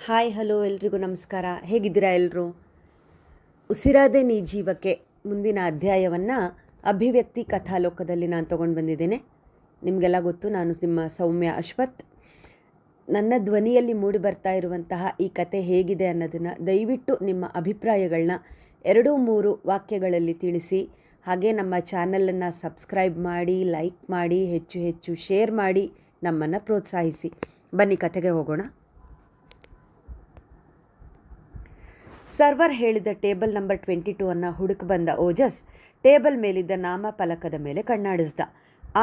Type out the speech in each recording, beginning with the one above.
Hi hello ಎಲ್ರಿಗೂ ನಮಸ್ಕಾರ. ಹೇಗಿದ್ದೀರಾ ಎಲ್ಲರೂ? ಉಸಿರಾದೆ ನೀ ಜೀವಕ್ಕೆ ಮುಂದಿನ ಅಧ್ಯಾಯವನ್ನು ಅಭಿವ್ಯಕ್ತಿ ಕಥಾಲೋಕದಲ್ಲಿ ನಾನು ತೊಗೊಂಡು ಬಂದಿದ್ದೇನೆ. ನಿಮಗೆಲ್ಲ ಗೊತ್ತು, ನಾನು ನಿಮ್ಮ ಸೌಮ್ಯ ಅಶ್ವಥ್. ನನ್ನ ಧ್ವನಿಯಲ್ಲಿ ಮೂಡಿ ಬರ್ತಾ ಇರುವಂತಹ ಈ ಕತೆ ಹೇಗಿದೆ ಅನ್ನೋದನ್ನು ದಯವಿಟ್ಟು ನಿಮ್ಮ ಅಭಿಪ್ರಾಯಗಳನ್ನ 2-3 ವಾಕ್ಯಗಳಲ್ಲಿ ತಿಳಿಸಿ. ಹಾಗೆ ನಮ್ಮ ಚಾನಲನ್ನು ಸಬ್ಸ್ಕ್ರೈಬ್ ಮಾಡಿ, ಲೈಕ್ ಮಾಡಿ, ಹೆಚ್ಚು ಹೆಚ್ಚು ಶೇರ್ ಮಾಡಿ ನಮ್ಮನ್ನು ಪ್ರೋತ್ಸಾಹಿಸಿ. ಬನ್ನಿ ಕತೆಗೆ ಹೋಗೋಣ. ಸರ್ವರ್ ಹೇಳಿದ ಟೇಬಲ್ ನಂಬರ್ 22 ಅನ್ನು ಹುಡುಕು ಬಂದ ಓಜಸ್ ಟೇಬಲ್ ಮೇಲಿದ್ದ ನಾಮಫಲಕದ ಮೇಲೆ ಕಣ್ಣಾಡಿಸ್ದ.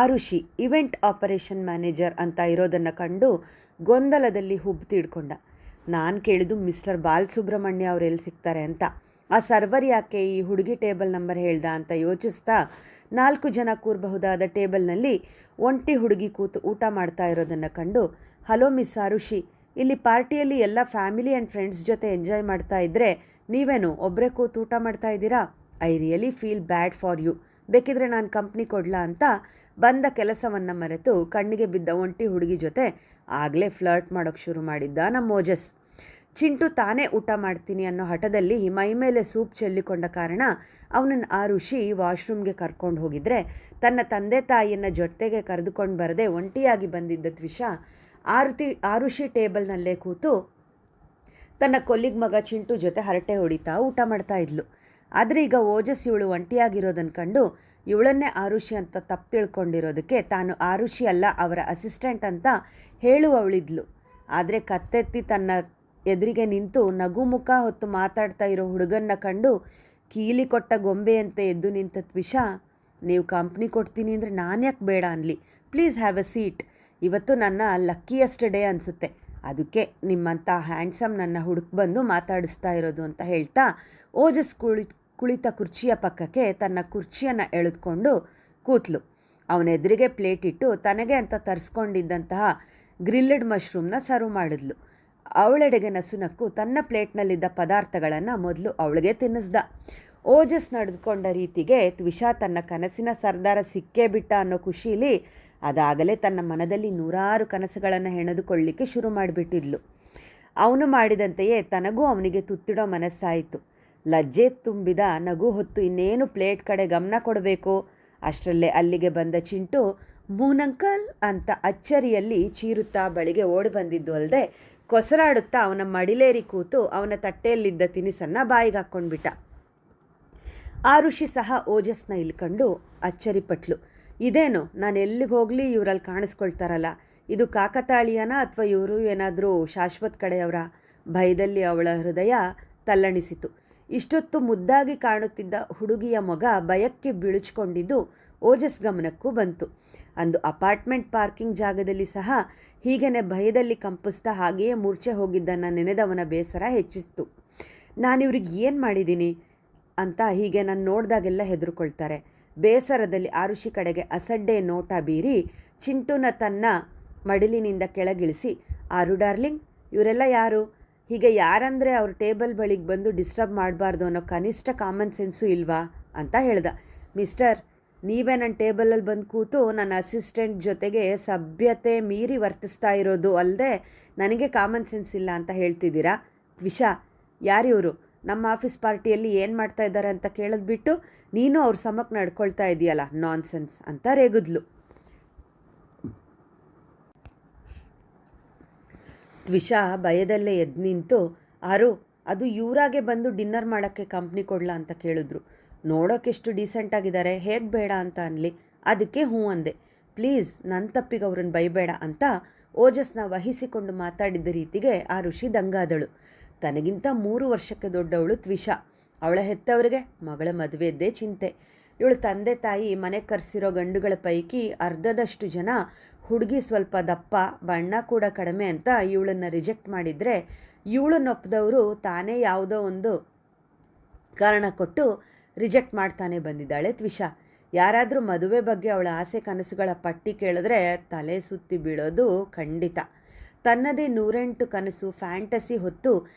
ಆರುಷಿ ಇವೆಂಟ್ ಆಪರೇಷನ್ ಮ್ಯಾನೇಜರ್ ಅಂತ ಇರೋದನ್ನು ಕಂಡು ಗೊಂದಲದಲ್ಲಿ ಹುಬ್ಬು ತಿಡ್ಕೊಂಡ. ನಾನು ಕೇಳಿದ್ದು ಮಿಸ್ಟರ್ ಬಾಲಸುಬ್ರಹ್ಮಣ್ಯ ಅವ್ರು ಎಲ್ಲಿ ಸಿಗ್ತಾರೆ ಅಂತ. ಆ ಸರ್ವರ್ ಯಾಕೆ ಈ ಹುಡುಗಿ ಟೇಬಲ್ ನಂಬರ್ ಹೇಳ್ದ ಅಂತ ಯೋಚಿಸ್ತಾ 4 ಜನ ಕೂರಬಹುದಾದ ಟೇಬಲ್ನಲ್ಲಿ ಒಂಟಿ ಹುಡುಗಿ ಕೂತು ಊಟ ಮಾಡ್ತಾ ಇರೋದನ್ನು ಕಂಡು, ಹಲೋ ಮಿಸ್ ಆರುಷಿ, ಇಲ್ಲಿ ಪಾರ್ಟಿಯಲ್ಲಿ ಎಲ್ಲ ಫ್ಯಾಮಿಲಿ ಆ್ಯಂಡ್ ಫ್ರೆಂಡ್ಸ್ ಜೊತೆ ಎಂಜಾಯ್ ಮಾಡ್ತಾ ಇದ್ದರೆ ನೀವೇನು ಒಬ್ಬರೇ ಕೂತು ಊಟ ಮಾಡ್ತಾ ಇದ್ದೀರಾ? I really feel bad for you. ಬೇಕಿದ್ರೆ ನಾನು ಕಂಪ್ನಿ ಕೊಡಲಾ ಅಂತ ಬಂದ ಕೆಲಸವನ್ನು ಮರೆತು ಕಣ್ಣಿಗೆ ಬಿದ್ದ ಒಂಟಿ ಹುಡುಗಿ ಜೊತೆ ಆಗಲೇ ಫ್ಲರ್ಟ್ ಮಾಡೋಕ್ಕೆ ಶುರು ಮಾಡಿದ್ದ ನಮ್ಮ ಓಜಸ್. ಚಿಂಟು ತಾನೇ ಊಟ ಮಾಡ್ತೀನಿ ಅನ್ನೋ ಹಠದಲ್ಲಿ ಮೈ ಮೇಲೆ ಸೂಪ್ ಚೆಲ್ಲಿಕೊಂಡ ಕಾರಣ ಅವನನ್ನು ಆರುಷಿ ವಾಶ್ರೂಮ್ಗೆ ಕರ್ಕೊಂಡು ಹೋಗಿದ್ರೆ, ತನ್ನ ತಂದೆ ತಾಯಿಯನ್ನು ಜೊತೆಗೆ ಕರೆದುಕೊಂಡು ಬರದೆ ಒಂಟಿಯಾಗಿ ಬಂದಿದ್ದ ತ್ವಿಷಾ ಆರುಷಿ ಟೇಬಲ್ನಲ್ಲೇ ಕೂತು ತನ್ನ ಕೊಲ್ಲಿಗೆ ಮಗ ಚಿಂಟು ಜೊತೆ ಹರಟೆ ಹೊಡಿತಾ ಊಟ ಮಾಡ್ತಾ ಇದ್ಲು. ಆದರೆ ಈಗ ಓಜಸ್ ಇವಳು ಒಂಟಿಯಾಗಿರೋದನ್ನು ಕಂಡು ಇವಳನ್ನೇ ಆರುಷಿ ಅಂತ ತಪ್ಪು ತಿಳ್ಕೊಂಡಿರೋದಕ್ಕೆ ತಾನು ಆರುಷಿ ಅಲ್ಲ, ಅವರ ಅಸಿಸ್ಟೆಂಟ್ ಅಂತ ಹೇಳುವವಳಿದ್ಲು. ಆದರೆ ಕತ್ತೆತ್ತಿ ತನ್ನ ಎದುರಿಗೆ ನಿಂತು ನಗು ಮುಖ ಹೊತ್ತು ಮಾತಾಡ್ತಾ ಇರೋ ಹುಡುಗನ್ನ ಕಂಡು ಕೀಲಿ ಕೊಟ್ಟ ಗೊಂಬೆಯಂತೆ ಎದ್ದು ನಿಂತ ತ್ವಿಷಾ, ನೀವು ಕಂಪ್ನಿ ಕೊಡ್ತೀನಿ ಅಂದರೆ ನಾನು ಯಾಕೆ ಬೇಡ ಅನ್ಲಿ? Please have a seat. ಇವತ್ತು ನನ್ನ ಲಕ್ಕಿಯೆಸ್ಟ್ ಡೇ ಅನಿಸುತ್ತೆ, ಅದಕ್ಕೆ ನಿಮ್ಮಂಥ ಹ್ಯಾಂಡ್ಸಮ್ ನನ್ನ ಹುಡುಕ್ ಬಂದು ಮಾತಾಡಿಸ್ತಾ ಇರೋದು ಅಂತ ಹೇಳ್ತಾ ಓಜಸ್ ಕುಳಿತ ಕುರ್ಚಿಯ ಪಕ್ಕಕ್ಕೆ ತನ್ನ ಕುರ್ಚಿಯನ್ನು ಎಳೆದುಕೊಂಡು ಕೂತ್ಲು. ಅವನ ಎದುರಿಗೆ ಪ್ಲೇಟ್ ಇಟ್ಟು ತನಗೆ ಅಂತ ತರಿಸ್ಕೊಂಡಿದ್ದಂತಹ ಗ್ರಿಲ್ಡ್ ಮಶ್ರೂಮ್ನ ಸರ್ವ್ ಮಾಡಿದ್ಲು. ಅವಳೆಡೆಗೆ ನಸುನಕ್ಕು ತನ್ನ ಪ್ಲೇಟ್ನಲ್ಲಿದ್ದ ಪದಾರ್ಥಗಳನ್ನು ಮೊದಲು ಅವಳಿಗೆ ತಿನ್ನಿಸ್ದ. ಓಜಸ್ ನಡೆದುಕೊಂಡ ರೀತಿಗೆ ತ್ವಿಷಾ ತನ್ನ ಕನಸಿನ ಸರ್ದಾರ ಸಿಕ್ಕೇ ಬಿಟ್ಟ ಅನ್ನೋ ಖುಷೀಲಿ ಅದಾಗಲೇ ತನ್ನ ಮನದಲ್ಲಿ 100 ಕನಸುಗಳನ್ನು ಹೆಣೆದುಕೊಳ್ಳಿಕ್ಕೆ ಶುರು ಮಾಡಿಬಿಟ್ಟಿದ್ಲು. ಅವನು ಮಾಡಿದಂತೆಯೇ ತನಗೂ ಅವನಿಗೆ ತುತ್ತಿಡೋ ಮನಸ್ಸಾಯಿತು. ಲಜ್ಜೆ ತುಂಬಿದ ನಗು ಹೊತ್ತು ಇನ್ನೇನು ಪ್ಲೇಟ್ ಕಡೆ ಗಮನ ಕೊಡಬೇಕು ಅಷ್ಟರಲ್ಲೇ ಅಲ್ಲಿಗೆ ಬಂದ ಚಿಂಟು ಮೂನಂಕಲ್ ಅಂತ ಅಚ್ಚರಿಯಲ್ಲಿ ಚೀರುತ್ತಾ ಬಳಿಗೆ ಓಡಿ ಬಂದಿದ್ದು ಅಲ್ಲದೆ ಕೊಸರಾಡುತ್ತಾ ಅವನ ಮಡಿಲೇರಿ ಕೂತು ಅವನ ತಟ್ಟೆಯಲ್ಲಿದ್ದ ತಿನಿಸನ್ನು ಬಾಯಿಗೆ ಹಾಕ್ಕೊಂಡ್ಬಿಟ್ಟ. ಆರುಷಿ ಸಹ ಓಜಸ್ನ ಇಲ್ಕಂಡು ಅಚ್ಚರಿಪಟ್ಲು. ಇದೇನು, ನಾನು ಎಲ್ಲಿಗೆ ಹೋಗಲಿ ಇವರಲ್ಲಿ ಕಾಣಿಸ್ಕೊಳ್ತಾರಲ್ಲ, ಇದು ಕಾಕತಾಳೀಯನ ಅಥವಾ ಇವರು ಏನಾದರೂ ಶಾಶ್ವತ ಕಡೆಯವರ? ಭಯದಲ್ಲಿ ಅವಳ ಹೃದಯ ತಲ್ಲಣಿಸಿತು. ಇಷ್ಟೊತ್ತು ಮುದ್ದಾಗಿ ಕಾಣುತ್ತಿದ್ದ ಹುಡುಗಿಯ ಮೊಗ ಭಯಕ್ಕೆ ಬಿಳುಚಿಕೊಂಡಿದ್ದು ಓಜಸ್ ಗಮನಕ್ಕೂ ಬಂತು. ಅಂದು ಅಪಾರ್ಟ್ಮೆಂಟ್ ಪಾರ್ಕಿಂಗ್ ಜಾಗದಲ್ಲಿ ಸಹ ಹೀಗೇನೆ ಭಯದಲ್ಲಿ ಕಂಪಿಸ್ತಾ ಹಾಗೆಯೇ ಮೂರ್ಛೆ ಹೋಗಿದ್ದನ್ನು ನೆನೆದವನ ಬೇಸರ ಹೆಚ್ಚಿಸಿತು. ನಾನಿವ್ರಿಗೆ ಏನು ಮಾಡಿದ್ದೀನಿ ಅಂತ ಹೀಗೆ ನಾನು ನೋಡಿದಾಗೆಲ್ಲ ಹೆದರ್ಕೊಳ್ತಾರೆ. ಬೇಸರದಲ್ಲಿ ಆರುಷಿ ಕಡೆಗೆ ಅಸಡ್ಡೆ ನೋಟ ಬೀರಿ ಚಿಂಟುನ ತನ್ನ ಮಡಿಲಿನಿಂದ ಕೆಳಗಿಳಿಸಿ, ಆರು ಡಾರ್ಲಿಂಗ್, ಇವರೆಲ್ಲ ಯಾರು? ಹೀಗೆ ಯಾರಂದರೆ ಅವ್ರ ಟೇಬಲ್ ಬಳಿಗೆ ಬಂದು ಡಿಸ್ಟರ್ಬ್ ಮಾಡಬಾರ್ದು ಅನ್ನೋ ಕನಿಷ್ಠ ಕಾಮನ್ ಸೆನ್ಸು ಇಲ್ವಾ ಅಂತ ಹೇಳ್ದ. ಮಿಸ್ಟರ್, ನೀವೇ ನನ್ನ ಟೇಬಲಲ್ಲಿ ಬಂದು ಕೂತು ನನ್ನ ಅಸಿಸ್ಟೆಂಟ್ ಜೊತೆಗೆ ಸಭ್ಯತೆ ಮೀರಿ ವರ್ತಿಸ್ತಾ ಇರೋದು ಅಲ್ಲದೆ ನನಗೆ ಕಾಮನ್ ಸೆನ್ಸ್ ಇಲ್ಲ ಅಂತ ಹೇಳ್ತಿದ್ದೀರಾ? ತ್ವಿಷಾ, ಯಾರಿವರು? ನಮ್ಮ ಆಫೀಸ್ ಪಾರ್ಟಿಯಲ್ಲಿ ಏನು ಮಾಡ್ತಾ ಇದ್ದಾರೆ ಅಂತ ಕೇಳಿದ್ಬಿಟ್ಟು ನೀನು ಅವ್ರ ಸಮಕ್ಕೆ ನಡ್ಕೊಳ್ತಾ ಇದೆಯಲ್ಲ, ನಾನ್ಸೆನ್ಸ್ ಅಂತ ರೇಗಿದ್ಲು. ತ್ವಿಷಾ ಭಯದಲ್ಲೇ ಎದ್ದು ನಿಂತು, ಆರು, ಅದು ಇವರಾಗೆ ಬಂದು ಡಿನ್ನರ್ ಮಾಡೋಕ್ಕೆ ಕಂಪ್ನಿ ಕೊಡಲಾ ಅಂತ ಕೇಳಿದ್ರು. ನೋಡೋಕೆಷ್ಟು ಡೀಸೆಂಟಾಗಿದ್ದಾರೆ, ಹೇಗೆ ಬೇಡ ಅಂತ ಅನ್ನಲಿ? ಅದಕ್ಕೆ ಹ್ಞೂ ಅಂದೆ. ಪ್ಲೀಸ್ ನನ್ನ ತಪ್ಪಿಗೆ ಅವ್ರನ್ನ ಬೈಬೇಡ ಅಂತ ಓಜಸ್ನ ವಹಿಸಿಕೊಂಡು ಮಾತಾಡಿದ್ದ ರೀತಿಗೆ ಆರುಷಿ ದಂಗಾದಳು. ತನಗಿಂತ 3 ವರ್ಷಕ್ಕೆ ದೊಡ್ಡವಳು ತ್ವಿಷಾ. ಅವಳ ಹೆತ್ತವರಿಗೆ ಮಗಳ ಮದುವೆಯದ್ದೇ ಚಿಂತೆ. ಇವಳು ತಂದೆ ತಾಯಿ ಮನೆ ಕರೆಸಿರೋ ಗಂಡುಗಳ ಪೈಕಿ ಅರ್ಧದಷ್ಟು ಜನ ಹುಡುಗಿ ಸ್ವಲ್ಪ ದಪ್ಪ, ಬಣ್ಣ ಕೂಡ ಕಡಿಮೆ ಅಂತ ಇವಳನ್ನು ರಿಜೆಕ್ಟ್ ಮಾಡಿದರೆ, ಇವಳನ್ನೊಪ್ಪದವರು ತಾನೇ ಯಾವುದೋ ಒಂದು ಕಾರಣ ಕೊಟ್ಟು ರಿಜೆಕ್ಟ್ ಮಾಡ್ತಾನೆ ಬಂದಿದ್ದಾಳೆ ತ್ವಿಷಾ. ಯಾರಾದರೂ ಮದುವೆ ಬಗ್ಗೆ ಅವಳ ಆಸೆ ಕನಸುಗಳ ಪಟ್ಟಿ ಕೇಳಿದ್ರೆ ತಲೆ ಸುತ್ತಿ ಬೀಳೋದು ಖಂಡಿತ. ತನ್ನದೇ 108 ಕನಸು ಫ್ಯಾಂಟಸಿ ಹೊತ್ತು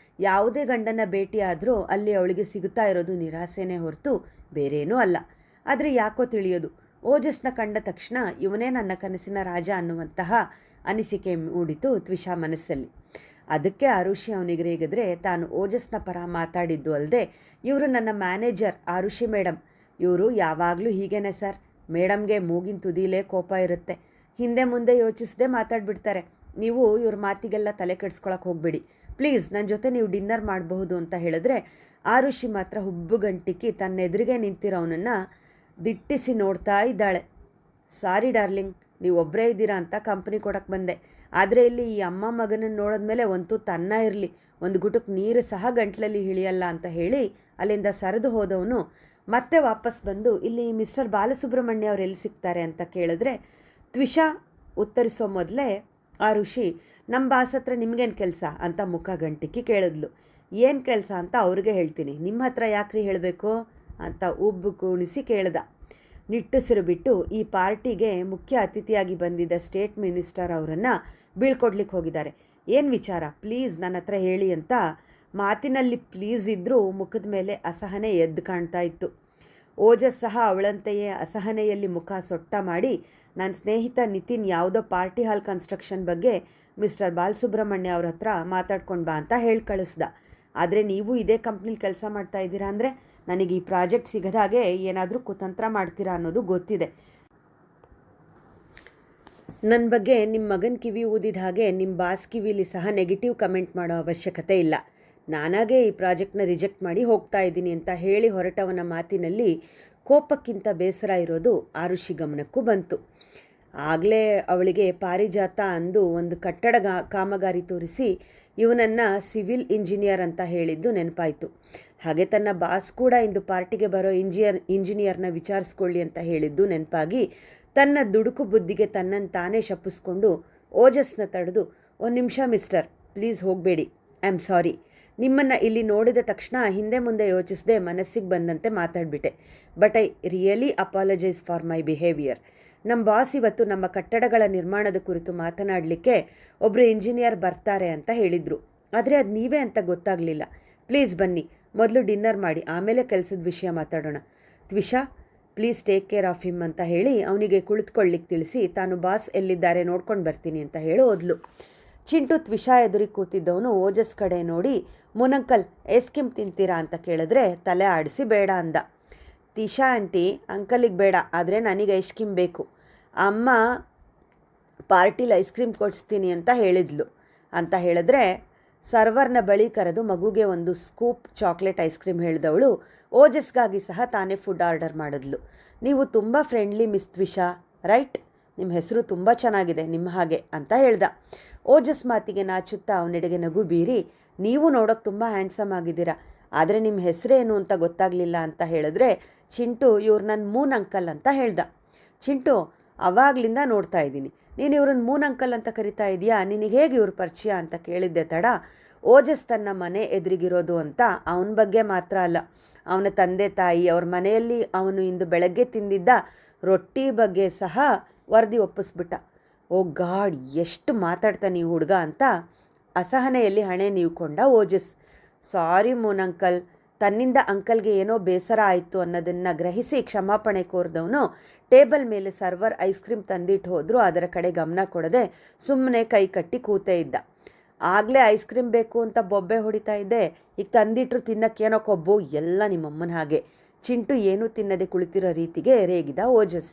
ಯಾವುದೇ ಗಂಡನ ಭೇಟಿಯಾದರೂ ಅಲ್ಲಿ ಅವಳಿಗೆ ಸಿಗುತ್ತಾ ಇರೋದು ನಿರಾಸೆನೇ ಹೊರತು ಬೇರೇನೂ ಅಲ್ಲ. ಆದರೆ ಯಾಕೋ ತಿಳಿಯೋದು, ಓಜಸ್ನ ಕಂಡ ತಕ್ಷಣ ಇವನೇ ನನ್ನ ಕನಸಿನ ರಾಜ ಅನ್ನುವಂತಹ ಅನಿಸಿಕೆ ಮೂಡಿತು ತ್ವಿಷಾ ಮನಸ್ಸಲ್ಲಿ. ಅದಕ್ಕೆ ಆರುಷಿ ಅವನಿಗೆ ರೇಗಿದ್ರೆ ತಾನು ಓಜಸ್ನ ಪರ ಮಾತಾಡಿದ್ದು ಅಲ್ಲದೆ ಇವರು ನನ್ನ ಮ್ಯಾನೇಜರ್ ಆರುಷಿ ಮೇಡಮ್, ಇವರು ಯಾವಾಗಲೂ ಹೀಗೇನೆ ಸರ್, ಮೇಡಮ್ಗೆ ಮೂಗಿನ ತುದಿಲೇ ಕೋಪ ಇರುತ್ತೆ, ಹಿಂದೆ ಮುಂದೆ ಯೋಚಿಸದೆ ಮಾತಾಡ್ಬಿಡ್ತಾರೆ. ನೀವು ಇವ್ರ ಮಾತಿಗೆಲ್ಲ ತಲೆ ಕೆಡಿಸ್ಕೊಳಕ್ಕೆ ಹೋಗಬೇಡಿ ಪ್ಲೀಸ್, ನನ್ನ ಜೊತೆ ನೀವು ಡಿನ್ನರ್ ಮಾಡಬಹುದು ಅಂತ ಹೇಳಿದ್ರೆ ಆರುಷಿ ಮಾತ್ರ ಹುಬ್ಬುಗಂಟಿಕ್ಕಿ ತನ್ನ ಎದುರಿಗೆ ನಿಂತಿರೋವನನ್ನು ದಿಟ್ಟಿಸಿ ನೋಡ್ತಾ ಇದ್ದಾಳೆ. ಸಾರಿ ಡಾರ್ಲಿಂಗ್, ನೀವು ಒಬ್ಬರೇ ಇದ್ದೀರಾ ಅಂತ ಕಂಪ್ನಿ ಕೊಡೋಕ್ಕೆ ಬಂದೆ, ಆದರೆ ಇಲ್ಲಿ ಈ ಅಮ್ಮ ಮಗನನ್ನು ನೋಡಿದ್ಮೇಲೆ ಒಂದು ತನ್ನ ಇರಲಿ, ಒಂದು ಗುಟುಕ್ ನೀರು ಸಹ ಗಂಟ್ಲಲ್ಲಿ ಇಳಿಯಲ್ಲ ಅಂತ ಹೇಳಿ ಅಲ್ಲಿಂದ ಸರಿದು ಹೋದವನು ಮತ್ತೆ ವಾಪಸ್ ಬಂದು ಇಲ್ಲಿ ಮಿಸ್ಟರ್ ಬಾಲಸುಬ್ರಹ್ಮಣ್ಯ ಅವ್ರು ಎಲ್ಲಿ ಸಿಗ್ತಾರೆ ಅಂತ ಕೇಳಿದ್ರೆ ತ್ವಿಷಾ ಉತ್ತರಿಸೋ ಮೊದಲೇ ಆರುಷಿ ನಮ್ಮ ಬಾಸ್ ಹತ್ರ ನಿಮಗೇನು ಕೆಲಸ ಅಂತ ಮುಖ ಗಂಟಿಕ್ಕಿ ಕೇಳಿದ್ಲು. ಏನು ಕೆಲಸ ಅಂತ ಅವ್ರಿಗೆ ಹೇಳ್ತೀನಿ, ನಿಮ್ಮ ಹತ್ರ ಯಾಕ್ರಿ ಹೇಳಬೇಕು ಅಂತ ಉಬ್ಬು ಕುಣಿಸಿ ಕೇಳ್ದ. ನಿಟ್ಟುಸಿರು ಬಿಟ್ಟು ಈ ಪಾರ್ಟಿಗೆ ಮುಖ್ಯ ಅತಿಥಿಯಾಗಿ ಬಂದಿದ್ದ ಸ್ಟೇಟ್ ಮಿನಿಸ್ಟರ್ ಅವರನ್ನು ಬೀಳ್ಕೊಡ್ಲಿಕ್ಕೆ ಹೋಗಿದ್ದಾರೆ. ಏನು ವಿಚಾರ ಪ್ಲೀಸ್ ನನ್ನ ಹತ್ರ ಹೇಳಿ ಅಂತ ಮಾತಿನಲ್ಲಿ ಪ್ಲೀಸ್ ಇದ್ದರೂ ಮುಖದ ಮೇಲೆ ಅಸಹನೆ ಎದ್ದು ಕಾಣ್ತಾ ಇತ್ತು. ಓಜಸ್ ಸಹ ಅವಳಂತೆಯೇ ಅಸಹನೆಯಲ್ಲಿ ಮುಖ ಸೊಟ್ಟ ಮಾಡಿ, ನನ್ನ ಸ್ನೇಹಿತ ನಿತಿನ್ ಯಾವುದೋ ಪಾರ್ಟಿ ಹಾಲ್ ಕನ್ಸ್ಟ್ರಕ್ಷನ್ ಬಗ್ಗೆ ಮಿಸ್ಟರ್ ಬಾಲಸುಬ್ರಹ್ಮಣ್ಯ ಅವ್ರ ಹತ್ರ ಮಾತಾಡ್ಕೊಂಡು ಬಾ ಅಂತ ಹೇಳಿ ಕಳಿಸ್ದ. ಆದರೆ ನೀವು ಇದೇ ಕಂಪ್ನಿಲಿ ಕೆಲಸ ಮಾಡ್ತಾ ಇದ್ದೀರಾ ಅಂದರೆ ನನಗೆ ಈ ಪ್ರಾಜೆಕ್ಟ್ ಸಿಗದಾಗೆ ಏನಾದರೂ ಕುತಂತ್ರ ಮಾಡ್ತೀರಾ ಅನ್ನೋದು ಗೊತ್ತಿದೆ. ನನ್ನ ಬಗ್ಗೆ ನಿಮ್ಮ ಮಗನ ಕಿವಿ ಊದಿದ ಹಾಗೆ ನಿಮ್ಮ ಬಾಸ್ ಕಿವಿಲಿ ಸಹ ನೆಗೆಟಿವ್ ಕಮೆಂಟ್ ಮಾಡೋ ಅವಶ್ಯಕತೆ ಇಲ್ಲ. ನಾನಾಗೇ ಈ ಪ್ರಾಜೆಕ್ಟ್ನ ರಿಜೆಕ್ಟ್ ಮಾಡಿ ಹೋಗ್ತಾ ಇದ್ದೀನಿ ಅಂತ ಹೇಳಿ ಹೊರಟವನ ಮಾತಿನಲ್ಲಿ ಕೋಪಕ್ಕಿಂತ ಬೇಸರ ಇರೋದು ಆರುಷಿ ಗಮನಕ್ಕೂ ಬಂತು. ಆಗಲೇ ಅವಳಿಗೆ ಪಾರಿಜಾತ ಅಂದು ಒಂದು ಕಟ್ಟಡ ಕಾಮಗಾರಿ ತೋರಿಸಿ ಇವನನ್ನು ಸಿವಿಲ್ ಇಂಜಿನಿಯರ್ ಅಂತ ಹೇಳಿದ್ದು ನೆನಪಾಯಿತು. ಹಾಗೆ ತನ್ನ ಬಾಸ್ ಕೂಡ ಇಂದು ಪಾರ್ಟಿಗೆ ಬರೋ ಇಂಜಿನಿಯರ್ನ ವಿಚಾರಿಸ್ಕೊಳ್ಳಿ ಅಂತ ಹೇಳಿದ್ದು ನೆನಪಾಗಿ ತನ್ನ ದುಡುಕು ಬುದ್ಧಿಗೆ ತನ್ನನ್ನು ತಾನೇ ಶಪಿಸ್ಕೊಂಡು ಓಜಸ್ನ ತಡೆದು, ಒಂದು ನಿಮಿಷ ಮಿಸ್ಟರ್, ಪ್ಲೀಸ್ ಹೋಗಬೇಡಿ, ಐ ಆಮ್ ಸಾರಿ, ನಿಮ್ಮನ್ನು ಇಲ್ಲಿ ನೋಡಿದ ತಕ್ಷಣ ಹಿಂದೆ ಮುಂದೆ ಯೋಚಿಸದೆ ಮನಸ್ಸಿಗೆ ಬಂದಂತೆ ಮಾತಾಡಿಬಿಟ್ಟೆ, but I really apologise for my behaviour. ನಮ್ಮ ಬಾಸ್ ಇವತ್ತು ನಮ್ಮ ಕಟ್ಟಡಗಳ ನಿರ್ಮಾಣದ ಕುರಿತು ಮಾತನಾಡಲಿಕ್ಕೆ ಒಬ್ಬರು ಇಂಜಿನಿಯರ್ ಬರ್ತಾರೆ ಅಂತ ಹೇಳಿದರು, ಆದರೆ ಅದು ನೀವೇ ಅಂತ ಗೊತ್ತಾಗಲಿಲ್ಲ. ಪ್ಲೀಸ್ ಬನ್ನಿ, ಮೊದಲು ಡಿನ್ನರ್ ಮಾಡಿ ಆಮೇಲೆ ಕೆಲಸದ ವಿಷಯ ಮಾತಾಡೋಣ. Twisha please take care of him ಅಂತ ಹೇಳಿ ಅವನಿಗೆ ಕುಳಿತುಕೊಳ್ಳಿಕ್ಕೆ ತಿಳಿಸಿ ತಾನು ಬಾಸ್ ಎಲ್ಲಿದ್ದಾರೆ ನೋಡ್ಕೊಂಡು ಬರ್ತೀನಿ ಅಂತ ಹೇಳಿ ಹೋದ್ಲು. ಚಿಂಟು ತ್ವಿಷಾ ಎದುರಿಗೆ ಕೂತಿದ್ದವನು ಓಜಸ್ ಕಡೆ ನೋಡಿ, ಮುನಂಕಲ್ ಐಸ್ ಕ್ರೀಮ್ ತಿಂತೀರಾ ಅಂತ ಕೇಳಿದ್ರೆ ತಲೆ ಆಡಿಸಿ ಬೇಡ ಅಂದ. ತ್ವಿಷಾ ಆಂಟಿ, ಅಂಕಲಿಗೆ ಬೇಡ, ಆದರೆ ನನಗೆ ಐಸ್ ಕ್ರೀಮ್ ಬೇಕು, ಅಮ್ಮ ಪಾರ್ಟಿಲಿ ಐಸ್ ಕ್ರೀಮ್ ಕೊಡಿಸ್ತೀನಿ ಅಂತ ಹೇಳಿದ್ಲು ಅಂತ ಹೇಳಿದ್ರೆ ಸರ್ವರ್ನ ಬಳಿ ಕರೆದು ಮಗುಗೆ ಒಂದು ಸ್ಕೂಪ್ ಚಾಕ್ಲೇಟ್ ಐಸ್ ಕ್ರೀಮ್ ಹೇಳಿದವಳು ಓಜಸ್ಗಾಗಿ ಸಹ ತಾನೇ ಫುಡ್ ಆರ್ಡರ್ ಮಾಡಿದ್ಲು. ನೀವು ತುಂಬ ಫ್ರೆಂಡ್ಲಿ ಮಿಸ್ ತ್ವಿಷಾ, ರೈಟ್, ನಿಮ್ಮ ಹೆಸರು ತುಂಬ ಚೆನ್ನಾಗಿದೆ ನಿಮ್ಮ ಹಾಗೆ ಅಂತ ಹೇಳ್ದ. ಓಜಸ್ ಮಾತಿಗೆ ನಾಚುತ್ತಾ ಅವನೆಡೆಗೆ ನಗು ಬೀರಿ, ನೀವು ನೋಡೋಕೆ ತುಂಬ ಹ್ಯಾಂಡ್ಸಮ್ ಆಗಿದ್ದೀರಾ, ಆದರೆ ನಿಮ್ಮ ಹೆಸರೇನು ಅಂತ ಗೊತ್ತಾಗಲಿಲ್ಲ ಅಂತ ಹೇಳಿದ್ರೆ ಚಿಂಟು ಇವ್ರು ನನ್ನ ಮೂನ್ ಅಂಕಲ್ ಅಂತ ಹೇಳ್ದ. ಚಿಂಟು, ಅವಾಗಲಿಂದ ನೋಡ್ತಾ ಇದ್ದೀನಿ, ನೀನು ಇವ್ರನ್ನ ಮೂನ್ ಅಂಕಲ್ ಅಂತ ಕರಿತಾ ಇದೆಯಾ, ನಿನಗೆ ಹೇಗೆ ಇವ್ರ ಪರಿಚಯ ಅಂತ ಕೇಳಿದ್ದೆ ತಡ ಓಜಸ್ ತನ್ನ ಮನೆ ಎದುರಿಗಿರೋದು ಅಂತ ಅವನ ಬಗ್ಗೆ ಮಾತ್ರ ಅಲ್ಲ, ಅವನ ತಂದೆ ತಾಯಿ, ಅವ್ರ ಮನೆಯಲ್ಲಿ ಅವನು ಇಂದು ಬೆಳಗ್ಗೆ ತಿಂದಿದ್ದ ರೊಟ್ಟಿ ಬಗ್ಗೆ ಸಹ ವರದಿ ಒಪ್ಪಿಸ್ಬಿಟ್ಟ. ಓ ಗಾಡ್, ಎಷ್ಟು ಮಾತಾಡ್ತಾನೆ ಈ ಹುಡುಗ ಅಂತ ಅಸಹನೆಯಲ್ಲಿ ಹಣೆ ನೀವ್ಕೊಂಡ ಓಜಸ್. ಸಾರಿ ಮೂನ್ ಅಂಕಲ್, ತನ್ನಿಂದ ಅಂಕಲ್ಗೆ ಏನೋ ಬೇಸರ ಆಯಿತು ಅನ್ನೋದನ್ನು ಗ್ರಹಿಸಿ ಕ್ಷಮಾಪಣೆ ಕೋರಿದವನು ಟೇಬಲ್ ಮೇಲೆ ಸರ್ವರ್ ಐಸ್ ಕ್ರೀಮ್ ತಂದಿಟ್ಟು ಹೋದರೂ ಅದರ ಕಡೆ ಗಮನ ಕೊಡದೆ ಸುಮ್ಮನೆ ಕೈ ಕಟ್ಟಿ ಕೂತೇ ಇದ್ದ. ಆಗಲೇ ಐಸ್ ಕ್ರೀಮ್ ಬೇಕು ಅಂತ ಬೊಬ್ಬೆ ಹೊಡಿತಾ ಇದ್ದೆ, ಈಗ ತಂದಿಟ್ರು ತಿನ್ನಕ್ಕೇನೋ ಕೊಬ್ಬು, ಎಲ್ಲ ನಿಮ್ಮಮ್ಮನ ಹಾಗೆ. ಚಿಂಟು ಏನೂ ತಿನ್ನದೆ ಕುಳಿತಿರೋ ರೀತಿಗೆ ರೇಗಿದ ಓಜಸ್.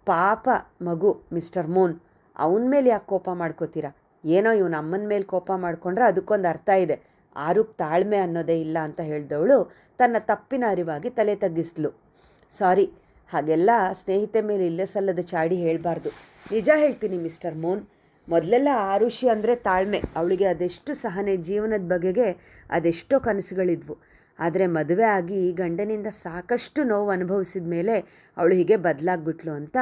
ಪಾಪ ಮಗು ಮಿಸ್ಟರ್ ಮೂನ್, ಅವನ ಮೇಲೆ ಯಾಕೆ ಕೋಪ ಮಾಡ್ಕೋತೀರಾ, ಏನೋ ಇವನು ಅಮ್ಮನ ಮೇಲೆ ಕೋಪ ಮಾಡಿಕೊಂಡ್ರೆ ಅದಕ್ಕೊಂದು ಅರ್ಥ ಇದೆ, ಆರುಕ್ಕೆ ತಾಳ್ಮೆ ಅನ್ನೋದೇ ಇಲ್ಲ ಅಂತ ಹೇಳಿದವಳು ತನ್ನ ತಪ್ಪಿನ ಅರಿವಾಗಿ ತಲೆ ತಗ್ಗಿಸ್ಲು. ಸಾರಿ, ಹಾಗೆಲ್ಲ ಸ್ನೇಹಿತೆ ಮೇಲೆ ಇಲ್ಲೇ ಸಲ್ಲದ ಚಾಡಿ ಹೇಳಬಾರ್ದು, ನಿಜ ಹೇಳ್ತೀನಿ ಮಿಸ್ಟರ್ ಮೂನ್, ಮೊದಲೆಲ್ಲ ಆರುಷಿ ಅಂದರೆ ತಾಳ್ಮೆ, ಅವಳಿಗೆ ಅದೆಷ್ಟು ಸಹನೆ, ಜೀವನದ ಬಗೆಗೆ ಅದೆಷ್ಟೋ ಕನಸುಗಳಿದ್ವು. ಆದರೆ ಮದುವೆ ಆಗಿ ಗಂಡನಿಂದ ಸಾಕಷ್ಟು ನೋವು ಅನುಭವಿಸಿದ ಮೇಲೆ ಅವಳು ಹೀಗೆ ಬದಲಾಗ್ಬಿಟ್ಲು ಅಂತ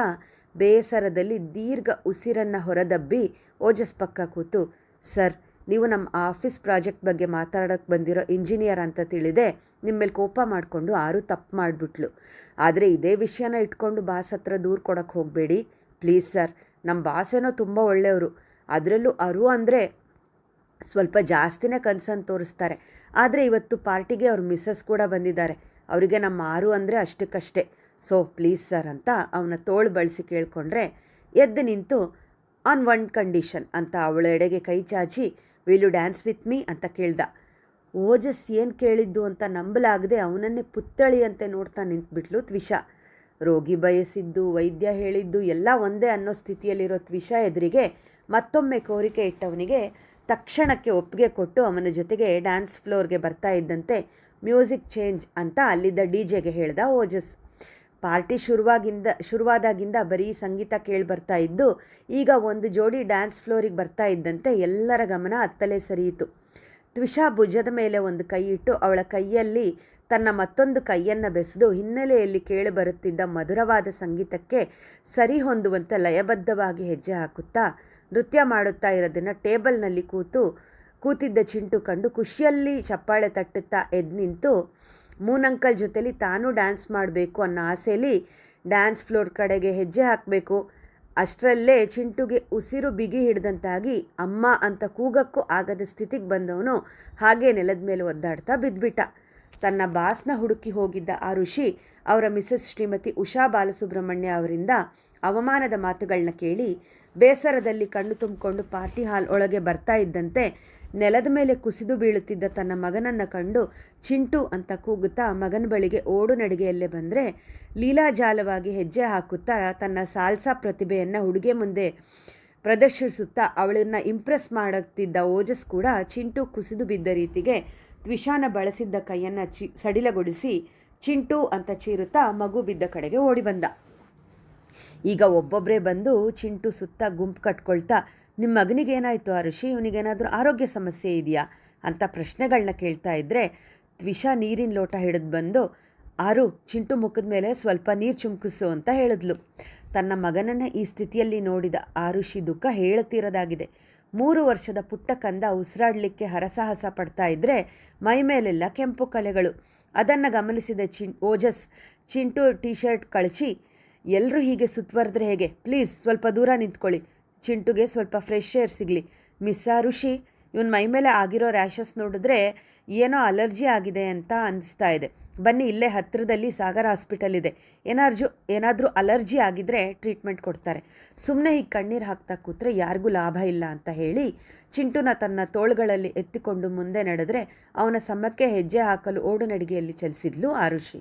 ಬೇಸರದಲ್ಲಿ ದೀರ್ಘ ಉಸಿರನ್ನು ಹೊರದಬ್ಬಿ ಓಜಸ್ ಪಕ್ಕ ಕೂತು, ಸರ್, ನೀವು ನಮ್ಮ ಆಫೀಸ್ ಪ್ರಾಜೆಕ್ಟ್ ಬಗ್ಗೆ ಮಾತಾಡೋಕ್ಕೆ ಬಂದಿರೋ ಇಂಜಿನಿಯರ್ ಅಂತ ತಿಳಿದೆ ನಿಮ್ಮ ಮೇಲೆ ಕೋಪ ಮಾಡಿಕೊಂಡು ಆರು ತಪ್ಪು ಮಾಡಿಬಿಟ್ಲು. ಆದರೆ ಇದೇ ವಿಷಯನ ಇಟ್ಕೊಂಡು ಬಾಸ್ ಹತ್ರ ದೂರ ಕೊಡೋಕ್ಕೆ ಹೋಗಬೇಡಿ ಪ್ಲೀಸ್ ಸರ್. ನಮ್ಮ ಬಾಸೇನೋ ತುಂಬ ಒಳ್ಳೆಯವರು, ಅದರಲ್ಲೂ ಅರು ಅಂದರೆ ಸ್ವಲ್ಪ ಜಾಸ್ತಿನೇ ಕನ್ಸನ್ನು ತೋರಿಸ್ತಾರೆ. ಆದರೆ ಇವತ್ತು ಪಾರ್ಟಿಗೆ ಅವ್ರ ಮಿಸ್ಸಸ್ ಕೂಡ ಬಂದಿದ್ದಾರೆ, ಅವರಿಗೆ ನಮ್ಮ ಆರು ಅಂದರೆ ಅಷ್ಟಕ್ಕಷ್ಟೇ. ಸೊ ಪ್ಲೀಸ್ ಸರ್ ಅಂತ ಅವನ ತೋಳು ಬಳಸಿ ಕೇಳಿಕೊಂಡ್ರೆ ಎದ್ದು ನಿಂತು ಆನ್ ಒನ್ ಕಂಡೀಷನ್ ಅಂತ ಅವಳ ಎಡೆಗೆ ಕೈ ಚಾಚಿ will you dance with me ಅಂತ ಕೇಳ್ದ. ಓಜಸ್ ಏನು ಕೇಳಿದ್ದು ಅಂತ ನಂಬಲಾಗದೆ ಅವನನ್ನೇ ಪುತ್ಥಳಿಯಂತೆ ನೋಡ್ತಾ ನಿಂತುಬಿಟ್ಲು ತ್ವಿಷಾ. ರೋಗಿ ಬಯಸಿದ್ದು, ವೈದ್ಯ ಹೇಳಿದ್ದು ಎಲ್ಲ ಒಂದೇ ಅನ್ನೋ ಸ್ಥಿತಿಯಲ್ಲಿರೋ ತ್ವಿಷಾ ಎದುರಿಗೆ ಮತ್ತೊಮ್ಮೆ ಕೋರಿಕೆ ಇಟ್ಟವನಿಗೆ ತಕ್ಷಣಕ್ಕೆ ಒಪ್ಪಿಗೆ ಕೊಟ್ಟು ಅವನ ಜೊತೆಗೆ ಡ್ಯಾನ್ಸ್ ಫ್ಲೋರ್ಗೆ ಬರ್ತಾ ಇದ್ದಂತೆ ಮ್ಯೂಸಿಕ್ ಚೇಂಜ್ ಅಂತ ಅಲ್ಲಿದ್ದ ಡಿ.ಜೆಗೆ ಹೇಳ್ದ ಓಜಸ್. ಪಾರ್ಟಿ ಶುರುವಾದಾಗಿಂದ ಬರೀ ಸಂಗೀತ ಕೇಳಿ ಬರ್ತಾ ಇದ್ದು, ಈಗ ಒಂದು ಜೋಡಿ ಡ್ಯಾನ್ಸ್ ಫ್ಲೋರಿಗೆ ಬರ್ತಾ ಇದ್ದಂತೆ ಎಲ್ಲರ ಗಮನ ಅತ್ತಲೇ ಸರಿಯಿತು. ತ್ವಿಷಾ ಭುಜದ ಮೇಲೆ ಒಂದು ಕೈ ಇಟ್ಟು ಅವಳ ಕೈಯಲ್ಲಿ ತನ್ನ ಮತ್ತೊಂದು ಕೈಯನ್ನು ಬೆಸೆದು ಹಿನ್ನೆಲೆಯಲ್ಲಿ ಕೇಳಿಬರುತ್ತಿದ್ದ ಮಧುರವಾದ ಸಂಗೀತಕ್ಕೆ ಸರಿ ಹೊಂದುವಂತೆ ಲಯಬದ್ಧವಾಗಿ ಹೆಜ್ಜೆ ಹಾಕುತ್ತಾ ನೃತ್ಯ ಮಾಡುತ್ತಾ ಇರೋದನ್ನು ಟೇಬಲ್ನಲ್ಲಿ ಕೂತಿದ್ದ ಚಿಂಟು ಕಂಡು ಖುಷಿಯಲ್ಲಿ ಚಪ್ಪಾಳೆ ತಟ್ಟುತ್ತಾ ಎದ್ದು ನಿಂತು ಮೂನಂಕಲ್ ಜೊತೆಲಿ ತಾನೂ ಡ್ಯಾನ್ಸ್ ಮಾಡಬೇಕು ಅನ್ನೋ ಆಸೆಯಲ್ಲಿ ಡ್ಯಾನ್ಸ್ ಫ್ಲೋರ್ ಕಡೆಗೆ ಹೆಜ್ಜೆ ಹಾಕಬೇಕು. ಅಷ್ಟರಲ್ಲೇ ಚಿಂಟುಗೆ ಉಸಿರು ಬಿಗಿ ಹಿಡಿದಂತಾಗಿ ಅಮ್ಮ ಅಂತ ಕೂಗಕ್ಕೂ ಆಗದ ಸ್ಥಿತಿಗೆ ಬಂದವನು ಹಾಗೇ ನೆಲದ ಮೇಲೆ ಒದ್ದಾಡ್ತಾ ಬಿದ್ದುಬಿಟ್ಟ. ತನ್ನ ಬಾಸ್ನ ಹುಡುಕಿ ಹೋಗಿದ್ದ ಆರುಷಿ ಅವರ ಮಿಸಸ್ ಶ್ರೀಮತಿ ಉಷಾ ಬಾಲಸುಬ್ರಹ್ಮಣ್ಯ ಅವರಿಂದ ಅವಮಾನದ ಮಾತುಗಳನ್ನ ಕೇಳಿ ಬೇಸರದಲ್ಲಿ ಕಣ್ಣು ತುಂಬಿಕೊಂಡು ಪಾರ್ಟಿ ಹಾಲ್ ಒಳಗೆ ಬರ್ತಾ ಇದ್ದಂತೆ ನೆಲದ ಮೇಲೆ ಕುಸಿದು ಬೀಳುತ್ತಿದ್ದ ತನ್ನ ಮಗನನ್ನು ಕಂಡು ಚಿಂಟು ಅಂತ ಕೂಗುತ್ತಾ ಮಗನ ಬಳಿಗೆ ಓಡು ನಡಿಗೆಯಲ್ಲೇ ಬಂದರೆ ಲೀಲಾಜಾಲವಾಗಿ ಹೆಜ್ಜೆ ಹಾಕುತ್ತಾ ತನ್ನ ಸಾಲ್ಸಾ ಪ್ರತಿಭೆಯನ್ನು ಹುಡುಗೆ ಮುಂದೆ ಪ್ರದರ್ಶಿಸುತ್ತಾ ಅವಳನ್ನು ಇಂಪ್ರೆಸ್ ಮಾಡುತ್ತಿದ್ದ ಓಜಸ್ ಕೂಡ ಚಿಂಟು ಕುಸಿದು ಬಿದ್ದ ರೀತಿಗೆ ತ್ವಿಷಾನ ಬಳಸಿದ್ದ ಕೈಯನ್ನು ಸಡಿಲಗೊಳಿಸಿ ಚಿಂಟು ಅಂತ ಚೀರುತ್ತಾ ಮಗು ಬಿದ್ದ ಕಡೆಗೆ ಓಡಿ ಬಂದ. ಈಗ ಒಬ್ಬೊಬ್ಬರೇ ಬಂದು ಚಿಂಟು ಸುತ್ತ ಗುಂಪು ಕಟ್ಕೊಳ್ತಾ, ನಿಮ್ಮ ಮಗನಿಗೇನಾಯಿತು ಆರುಷಿ, ಇವನಿಗೇನಾದರೂ ಆರೋಗ್ಯ ಸಮಸ್ಯೆ ಇದೆಯಾ ಅಂತ ಪ್ರಶ್ನೆಗಳನ್ನ ಕೇಳ್ತಾ ಇದ್ದರೆ ತ್ವಿಷಾ ನೀರಿನ ಲೋಟ ಹಿಡಿದು ಬಂದು, ಆರು ಚಿಂಟು ಮುಖದ ಮೇಲೆ ಸ್ವಲ್ಪ ನೀರು ಚುಮ್ಕಿಸು ಅಂತ ಹೇಳಿದ್ಲು. ತನ್ನ ಮಗನನ್ನು ಈ ಸ್ಥಿತಿಯಲ್ಲಿ ನೋಡಿದ ಆರುಷಿ ದುಃಖ ಹೇಳುತ್ತಿರೋದಾಗಿದೆ. 3 ವರ್ಷದ ಪುಟ್ಟ ಕಂದ ಉಸಿರಾಡಲಿಕ್ಕೆ ಹರಸಾಹಸ ಪಡ್ತಾ ಇದ್ದರೆ ಮೈ ಮೇಲೆಲ್ಲ ಕೆಂಪು ಕಲೆಗಳು. ಅದನ್ನು ಗಮನಿಸಿದ ಓಜಸ್ ಚಿಂಟು ಟೀ ಶರ್ಟ್ ಕಳಿಸಿ, ಎಲ್ಲರೂ ಹೀಗೆ ಸುತ್ತುವರೆದ್ರೆ ಹೇಗೆ, ಪ್ಲೀಸ್ ಸ್ವಲ್ಪ ದೂರ ನಿಂತ್ಕೊಳ್ಳಿ, ಚಿಂಟುಗೆ ಸ್ವಲ್ಪ ಫ್ರೆಶ್ ಏರ್ ಸಿಗಲಿ. ಮಿಸ್ ಆರುಷಿ, ಇವನ ಮೈ ಮೇಲೆ ಆಗಿರೋ ರ್ಯಾಷಸ್ ನೋಡಿದ್ರೆ ಏನೋ ಅಲರ್ಜಿ ಆಗಿದೆ ಅಂತ ಅನಿಸ್ತಾ ಇದೆ. ಬನ್ನಿ, ಇಲ್ಲೇ ಹತ್ತಿರದಲ್ಲಿ ಸಾಗರ್ ಹಾಸ್ಪಿಟಲ್ ಇದೆ, ಏನಾದರೂ ಅಲರ್ಜಿ ಆಗಿದ್ರೆ ಟ್ರೀಟ್ಮೆಂಟ್ ಕೊಡ್ತಾರೆ. ಸುಮ್ಮನೆ ಹೀಗೆ ಕಣ್ಣೀರು ಹಾಕ್ತಾ ಕೂತ್ರೆ ಯಾರಿಗೂ ಲಾಭ ಇಲ್ಲ ಅಂತ ಹೇಳಿ ಚಿಂಟುನ ತನ್ನ ತೋಳುಗಳಲ್ಲಿ ಎತ್ತಿಕೊಂಡು ಮುಂದೆ ನಡೆದರೆ ಅವನ ಸಮಕ್ಕೆ ಹೆಜ್ಜೆ ಹಾಕಲು ಓಡು ನಡಿಗೆಯಲ್ಲಿ ಚಲಿಸಿದ್ಲು ಆರುಷಿ.